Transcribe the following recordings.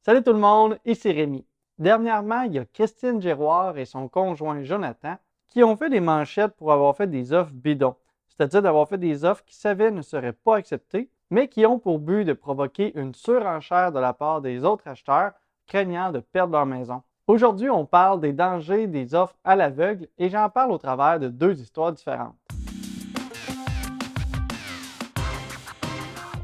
Salut tout le monde, ici Rémi. Dernièrement, il y a Christine Giroir et son conjoint Jonathan qui ont fait des manchettes pour avoir fait des offres bidons, c'est-à-dire d'avoir fait des offres qu'ils savaient ne seraient pas acceptées, mais qui ont pour but de provoquer une surenchère de la part des autres acheteurs, craignant de perdre leur maison. Aujourd'hui, on parle des dangers des offres à l'aveugle et j'en parle au travers de deux histoires différentes.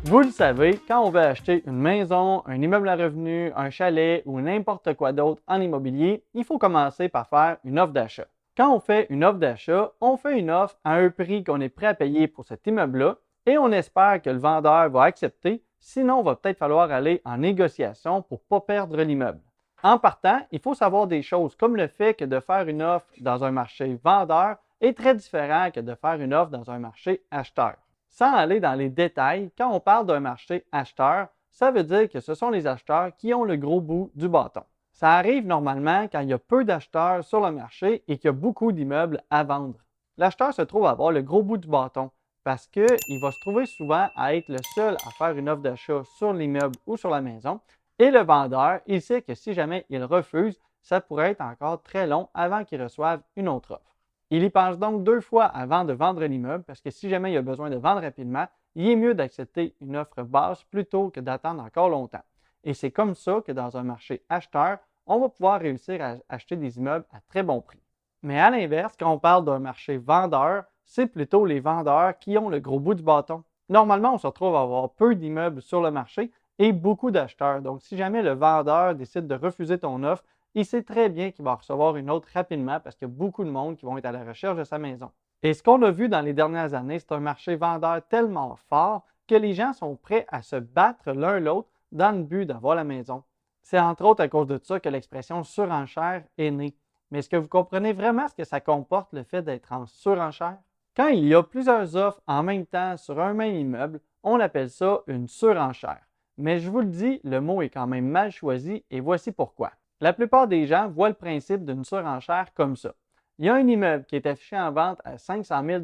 Vous le savez, quand on veut acheter une maison, un immeuble à revenus, un chalet ou n'importe quoi d'autre en immobilier, il faut commencer par faire une offre d'achat. Quand on fait une offre d'achat, on fait une offre à un prix qu'on est prêt à payer pour cet immeuble-là et on espère que le vendeur va accepter, sinon il va peut-être falloir aller en négociation pour ne pas perdre l'immeuble. En partant, il faut savoir des choses comme le fait que de faire une offre dans un marché vendeur est très différent que de faire une offre dans un marché acheteur. Sans aller dans les détails, quand on parle d'un marché acheteur, ça veut dire que ce sont les acheteurs qui ont le gros bout du bâton. Ça arrive normalement quand il y a peu d'acheteurs sur le marché et qu'il y a beaucoup d'immeubles à vendre. L'acheteur se trouve à avoir le gros bout du bâton parce qu'il va se trouver souvent à être le seul à faire une offre d'achat sur l'immeuble ou sur la maison. Et le vendeur, il sait que si jamais il refuse, ça pourrait être encore très long avant qu'il reçoive une autre offre. Il y pense donc deux fois avant de vendre l'immeuble parce que si jamais il a besoin de vendre rapidement, il est mieux d'accepter une offre basse plutôt que d'attendre encore longtemps. Et c'est comme ça que dans un marché acheteur, on va pouvoir réussir à acheter des immeubles à très bon prix. Mais à l'inverse, quand on parle d'un marché vendeur, c'est plutôt les vendeurs qui ont le gros bout du bâton. Normalement, on se retrouve à avoir peu d'immeubles sur le marché et beaucoup d'acheteurs. Donc, si jamais le vendeur décide de refuser ton offre, il sait très bien qu'il va en recevoir une autre rapidement parce qu'il y a beaucoup de monde qui vont être à la recherche de sa maison. Et ce qu'on a vu dans les dernières années, c'est un marché vendeur tellement fort que les gens sont prêts à se battre l'un l'autre dans le but d'avoir la maison. C'est entre autres à cause de ça que l'expression surenchère est née. Mais est-ce que vous comprenez vraiment ce que ça comporte le fait d'être en surenchère? Quand il y a plusieurs offres en même temps sur un même immeuble, on appelle ça une surenchère. Mais je vous le dis, le mot est quand même mal choisi et voici pourquoi. La plupart des gens voient le principe d'une surenchère comme ça. Il y a un immeuble qui est affiché en vente à 500 000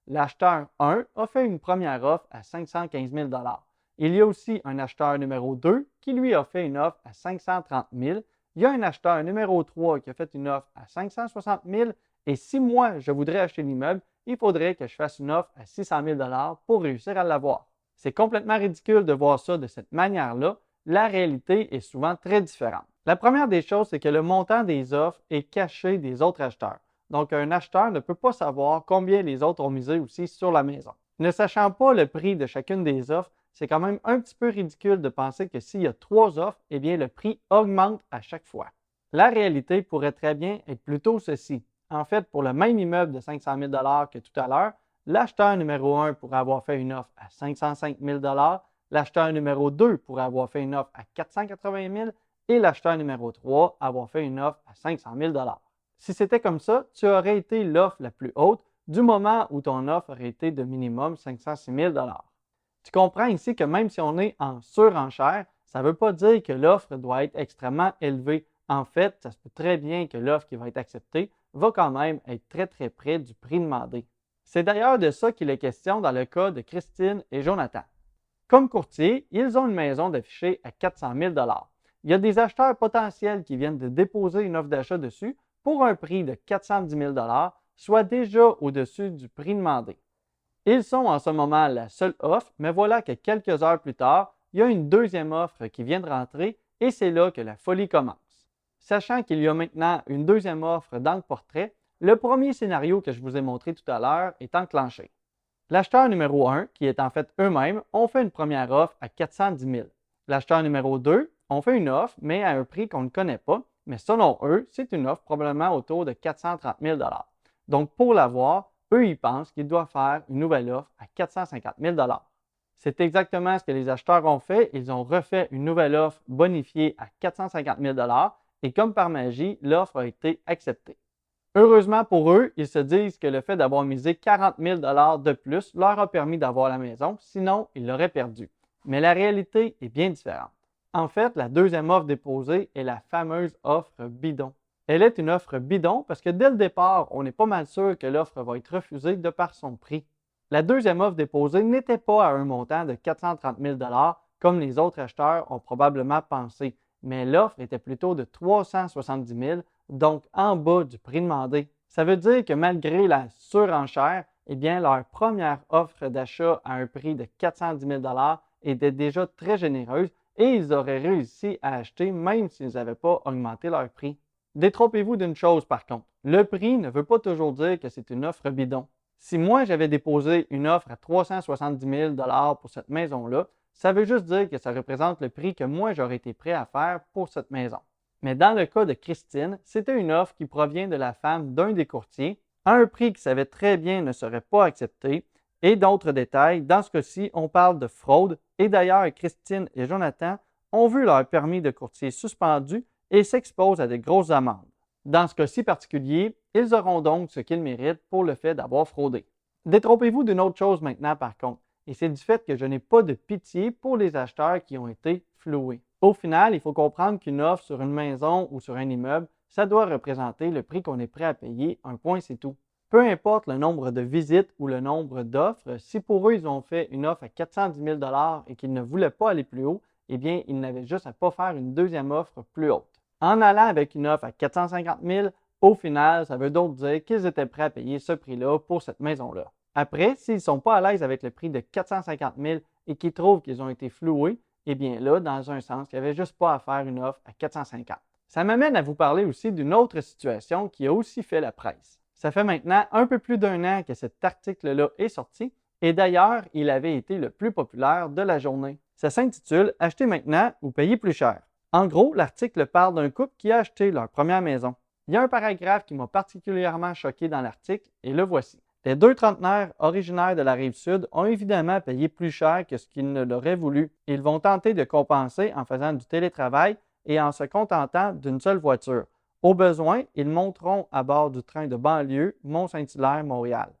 L'acheteur 1 a fait une première offre à 515 000 Il y a aussi un acheteur numéro 2 qui lui a fait une offre à 530 000 Il y a un acheteur numéro 3 qui a fait une offre à 560 000 Et si moi, je voudrais acheter l'immeuble, il faudrait que je fasse une offre à 600 000 pour réussir à l'avoir. C'est complètement ridicule de voir ça de cette manière-là. La réalité est souvent très différente. La première des choses, c'est que le montant des offres est caché des autres acheteurs. Donc, un acheteur ne peut pas savoir combien les autres ont misé aussi sur la maison. Ne sachant pas le prix de chacune des offres, c'est quand même un petit peu ridicule de penser que s'il y a 3 offres, eh bien le prix augmente à chaque fois. La réalité pourrait très bien être plutôt ceci. En fait, pour le même immeuble de 500 000 que tout à l'heure, l'acheteur numéro 1 pourrait avoir fait une offre à 505 000 l'acheteur numéro 2 pourrait avoir fait une offre à 480 000 et l'acheteur numéro 3 avoir fait une offre à 500 000 Si c'était comme ça, tu aurais été l'offre la plus haute du moment où ton offre aurait été de minimum 506 000 Tu comprends ici que même si on est en surenchère, ça ne veut pas dire que l'offre doit être extrêmement élevée. En fait, ça se peut très bien que l'offre qui va être acceptée va quand même être très près du prix demandé. C'est d'ailleurs de ça qu'il est question dans le cas de Christine et Jonathan. Comme courtier, ils ont une maison d'affichée à 400 000 Il y a des acheteurs potentiels qui viennent de déposer une offre d'achat dessus pour un prix de 410 000 soit déjà au-dessus du prix demandé. Ils sont en ce moment la seule offre, mais voilà que quelques heures plus tard, il y a une deuxième offre qui vient de rentrer et c'est là que la folie commence. Sachant qu'il y a maintenant une deuxième offre dans le portrait, le premier scénario que je vous ai montré tout à l'heure est enclenché. L'acheteur numéro 1, qui est en fait eux-mêmes, ont fait une première offre à 410 000 L'acheteur numéro 2 ont fait une offre, mais à un prix qu'on ne connaît pas, mais selon eux, c'est une offre probablement autour de 430 000 Donc, pour l'avoir, eux, ils pensent qu'ils doivent faire une nouvelle offre à 450 000 C'est exactement ce que les acheteurs ont fait. Ils ont refait une nouvelle offre bonifiée à 450 000 et comme par magie, l'offre a été acceptée. Heureusement pour eux, ils se disent que le fait d'avoir misé 40 000 de plus leur a permis d'avoir la maison, sinon ils l'auraient perdue. Mais la réalité est bien différente. En fait, la deuxième offre déposée est la fameuse offre bidon. Elle est une offre bidon parce que dès le départ, on est pas mal sûr que l'offre va être refusée de par son prix. La deuxième offre déposée n'était pas à un montant de 430 000 comme les autres acheteurs ont probablement pensé. mais l'offre était plutôt de 370 000, donc en bas du prix demandé. Ça veut dire que malgré la surenchère, eh bien, leur première offre d'achat à un prix de 410 000 était déjà très généreuse et ils auraient réussi à acheter même s'ils n'avaient pas augmenté leur prix. Détrompez-vous d'une chose par contre, le prix ne veut pas toujours dire que c'est une offre bidon. Si moi j'avais déposé une offre à 370 000 pour cette maison-là, ça veut juste dire que ça représente le prix que moi j'aurais été prêt à faire pour cette maison. Mais dans le cas de Christine, c'était une offre qui provient de la femme d'un des courtiers, à un prix qui savait très bien ne serait pas accepté, et d'autres détails. Dans ce cas-ci, on parle de fraude, et d'ailleurs Christine et Jonathan ont vu leur permis de courtier suspendu et s'exposent à de grosses amendes. Dans ce cas-ci particulier, ils auront donc ce qu'ils méritent pour le fait d'avoir fraudé. Détrompez-vous d'une autre chose maintenant par contre, et c'est du fait que je n'ai pas de pitié pour les acheteurs qui ont été floués. Au final, il faut comprendre qu'une offre sur une maison ou sur un immeuble, ça doit représenter le prix qu'on est prêt à payer, un point c'est tout. Peu importe le nombre de visites ou le nombre d'offres, si pour eux ils ont fait une offre à 410 000 et qu'ils ne voulaient pas aller plus haut, eh bien ils n'avaient juste à pas faire une deuxième offre plus haute. En allant avec une offre à 450 000, au final, ça veut donc dire qu'ils étaient prêts à payer ce prix-là pour cette maison-là. Après, s'ils ne sont pas à l'aise avec le prix de 450 000 et qu'ils trouvent qu'ils ont été floués, eh bien là, dans un sens, il n'y avait juste pas à faire une offre à 450. Ça m'amène à vous parler aussi d'une autre situation qui a aussi fait la presse. Ça fait maintenant un peu plus d'un an que cet article-là est sorti et d'ailleurs, il avait été le plus populaire de la journée. Ça s'intitule « Achetez maintenant ou payez plus cher ». En gros, l'article parle d'un couple qui a acheté leur première maison. Il y a un paragraphe qui m'a particulièrement choqué dans l'article et le voici. Les deux trentenaires originaires de la Rive-Sud ont évidemment payé plus cher que ce qu'ils ne l'auraient voulu. Ils vont tenter de compenser en faisant du télétravail et en se contentant d'une seule voiture. Au besoin, ils monteront à bord du train de banlieue Mont-Saint-Hilaire-Montréal.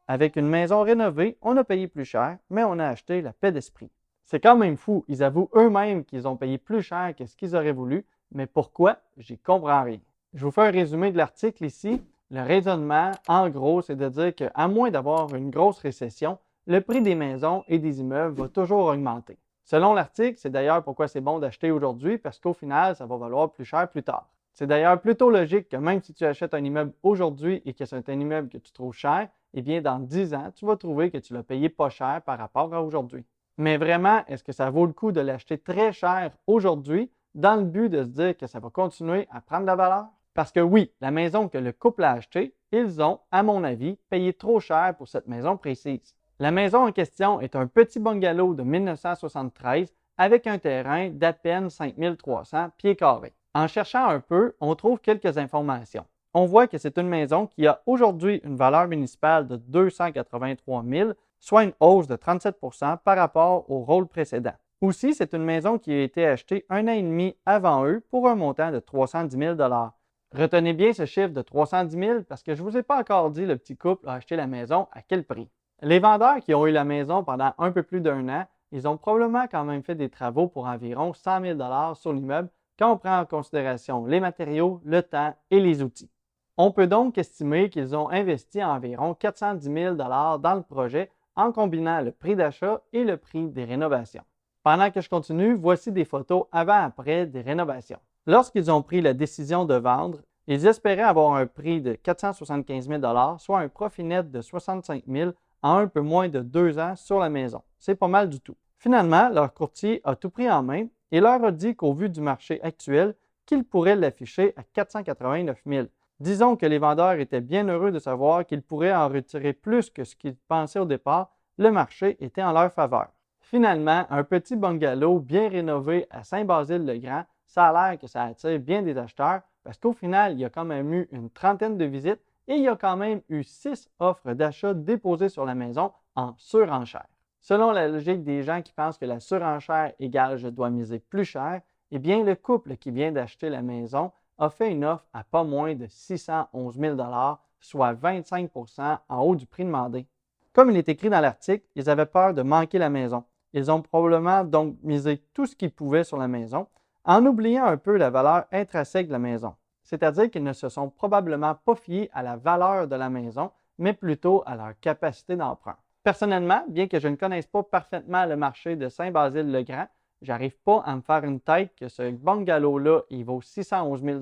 Avec une maison rénovée, on a payé plus cher, mais on a acheté la paix d'esprit. C'est quand même fou, ils avouent eux-mêmes qu'ils ont payé plus cher que ce qu'ils auraient voulu, mais pourquoi? J'y comprends rien. Je vous fais un résumé de l'article ici. Le raisonnement, en gros, c'est de dire qu'à moins d'avoir une grosse récession, le prix des maisons et des immeubles va toujours augmenter. Selon l'article, c'est d'ailleurs pourquoi c'est bon d'acheter aujourd'hui, parce qu'au final, ça va valoir plus cher plus tard. C'est d'ailleurs plutôt logique que même si tu achètes un immeuble aujourd'hui et que c'est un immeuble que tu trouves cher, eh bien dans 10 ans, tu vas trouver que tu l'as payé pas cher par rapport à aujourd'hui. Mais vraiment, est-ce que ça vaut le coup de l'acheter très cher aujourd'hui dans le but de se dire que ça va continuer à prendre de la valeur? Parce que oui, la maison que le couple a achetée, ils ont, à mon avis, payé trop cher pour cette maison précise. La maison en question est un petit bungalow de 1973 avec un terrain d'à peine 5300 pieds carrés. En cherchant un peu, on trouve quelques informations. On voit que c'est une maison qui a aujourd'hui une valeur municipale de 283 000, soit une hausse de 37 % par rapport au rôle précédent. Aussi, c'est une maison qui a été achetée un an et demi avant eux pour un montant de 310 000 $. Retenez bien ce chiffre de 310 000 parce que je ne vous ai pas encore dit le petit couple a acheté la maison à quel prix. Les vendeurs qui ont eu la maison pendant un peu plus d'un an, ils ont probablement quand même fait des travaux pour environ 100 000 $ sur l'immeuble quand on prend en considération les matériaux, le temps et les outils. On peut donc estimer qu'ils ont investi environ 410 000 $ dans le projet en combinant le prix d'achat et le prix des rénovations. Pendant que je continue, voici des photos avant-après des rénovations. Lorsqu'ils ont pris la décision de vendre, ils espéraient avoir un prix de 475 000 $, soit un profit net de 65 000 $ en un peu moins de 2 ans sur la maison. C'est pas mal du tout. Finalement, leur courtier a tout pris en main et leur a dit qu'au vu du marché actuel, qu'ils pourraient l'afficher à 489 000 $. Disons que les vendeurs étaient bien heureux de savoir qu'ils pourraient en retirer plus que ce qu'ils pensaient au départ, le marché était en leur faveur. Finalement, un petit bungalow bien rénové à Saint-Basile-le-Grand, ça a l'air que ça attire bien des acheteurs parce qu'au final, il y a quand même eu une trentaine de visites et il y a quand même eu 6 offres d'achat déposées sur la maison en surenchère. Selon la logique des gens qui pensent que la surenchère égale je dois miser plus cher, eh bien le couple qui vient d'acheter la maison a fait une offre à pas moins de 611 000 $, soit 25 % en haut du prix demandé. Comme il est écrit dans l'article, ils avaient peur de manquer la maison. Ils ont probablement donc misé tout ce qu'ils pouvaient sur la maison, en oubliant un peu la valeur intrinsèque de la maison. C'est-à-dire qu'ils ne se sont probablement pas fiés à la valeur de la maison, mais plutôt à leur capacité d'emprunt. Personnellement, bien que je ne connaisse pas parfaitement le marché de Saint-Basile-le-Grand, j'arrive pas à me faire une tête que ce bungalow-là, il vaut 611 000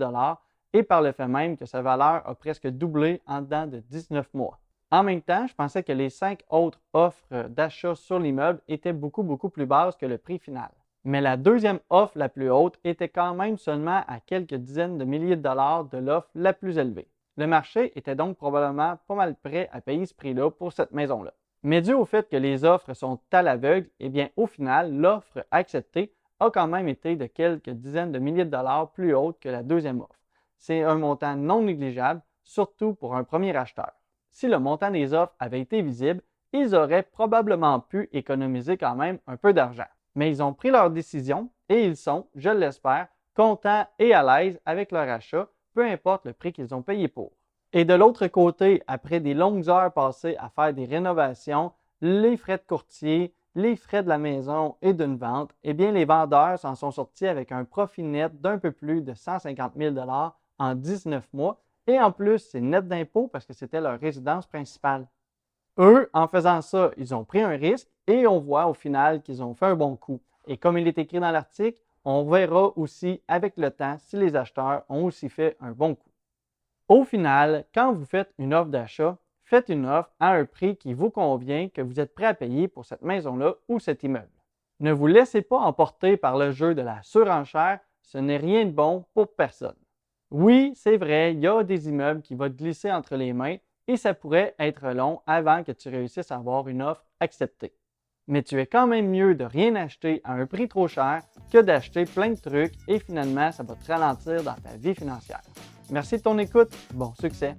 et par le fait même que sa valeur a presque doublé en dedans de 19 mois. En même temps, je pensais que les 5 autres offres d'achat sur l'immeuble étaient beaucoup plus basses que le prix final. Mais la deuxième offre la plus haute était quand même seulement à quelques dizaines de milliers de dollars de l'offre la plus élevée. Le marché était donc probablement pas mal prêt à payer ce prix-là pour cette maison-là. Mais dû au fait que les offres sont à l'aveugle, eh bien au final, l'offre acceptée a quand même été de quelques dizaines de milliers de dollars plus haute que la deuxième offre. C'est un montant non négligeable, surtout pour un premier acheteur. Si le montant des offres avait été visible, ils auraient probablement pu économiser quand même un peu d'argent. Mais ils ont pris leur décision et ils sont, je l'espère, contents et à l'aise avec leur achat, peu importe le prix qu'ils ont payé pour. Et de l'autre côté, après des longues heures passées à faire des rénovations, les frais de courtier, les frais de la maison et d'une vente, eh bien les vendeurs s'en sont sortis avec un profit net d'un peu plus de 150 000 en 19 mois et en plus, c'est net d'impôts parce que c'était leur résidence principale. Eux, en faisant ça, ils ont pris un risque et on voit au final qu'ils ont fait un bon coup. Et comme il est écrit dans l'article, on verra aussi avec le temps si les acheteurs ont aussi fait un bon coup. Au final, quand vous faites une offre d'achat, faites une offre à un prix qui vous convient, que vous êtes prêt à payer pour cette maison-là ou cet immeuble. Ne vous laissez pas emporter par le jeu de la surenchère, ce n'est rien de bon pour personne. Oui, c'est vrai, il y a des immeubles qui vont te glisser entre les mains et ça pourrait être long avant que tu réussisses à avoir une offre acceptée. Mais tu es quand même mieux de rien acheter à un prix trop cher que d'acheter plein de trucs et finalement ça va te ralentir dans ta vie financière. Merci de ton écoute, bon succès!